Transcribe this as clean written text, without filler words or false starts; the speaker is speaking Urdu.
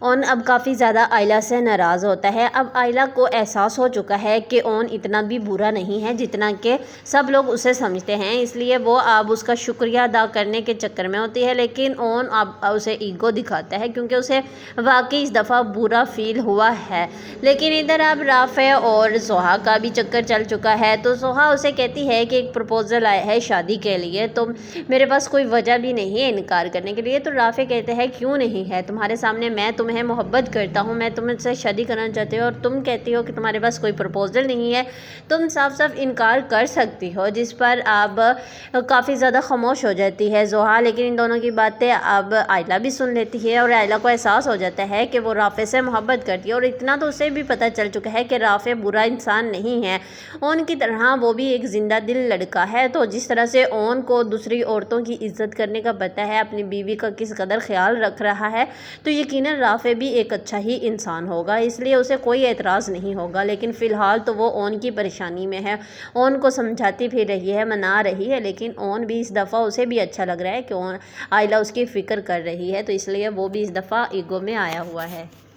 اون اب کافی زیادہ آئلہ سے ناراض ہوتا ہے۔ اب آئلہ کو احساس ہو چکا ہے کہ اون اتنا بھی برا نہیں ہے جتنا کہ سب لوگ اسے سمجھتے ہیں، اس لیے وہ اب اس کا شکریہ ادا کرنے کے چکر میں ہوتی ہے، لیکن اون اب اسے ایگو دکھاتا ہے کیونکہ اسے واقعی اس دفعہ برا فیل ہوا ہے۔ لیکن ادھر اب رافع اور سہا کا بھی چکر چل چکا ہے، تو سہا اسے کہتی ہے کہ ایک پرپوزل آیا ہے شادی کے لیے، تو میرے پاس کوئی وجہ بھی نہیں ہے انکار کرنے کے لیے۔ تو رافع کہتے ہیں کیوں نہیں ہے، تمہارے سامنے میں تمہیں محبت کرتا ہوں، میں تم سے شادی کرنا چاہتی ہوں، اور تم کہتی ہو کہ تمہارے پاس کوئی پرپوزل نہیں ہے، تم صاف صاف انکار کر سکتی ہو، جس پر اب کافی زیادہ خاموش ہو جاتی ہے سہا۔ لیکن ان دونوں کی باتیں اب آئلہ بھی سن لیتی ہے، اور آئلہ کو احساس ہو جاتا ہے کہ وہ رافع سے محبت کرتی ہے، اور اتنا تو اسے بھی پتہ چل چکا ہے کہ رافع برا انسان نہیں ہے، اون کی طرح وہ بھی ایک زندہ دل لڑکا ہے۔ تو جس طرح سے اون کو دوسری عورتوں کی عزت کرنے کا پتہ ہے، اپنی بیوی کا کس قدر خیال رکھ رہا ہے، تو یقیناً رافع بھی ایک اچھا ہی انسان ہوگا، اس لیے اسے کوئی اعتراض نہیں ہوگا۔ لیکن فی الحال تو وہ اون کی پریشانی میں ہے، اون کو سمجھاتی پھر رہی ہے، منا رہی ہے، لیکن اون بھی اس دفعہ اسے بھی اچھا لگ رہا ہے کہ آئلہ اس کی فکر کر رہی ہے، تو اس لیے وہ بھی اس دفعہ ایگو میں آیا ہوا ہے۔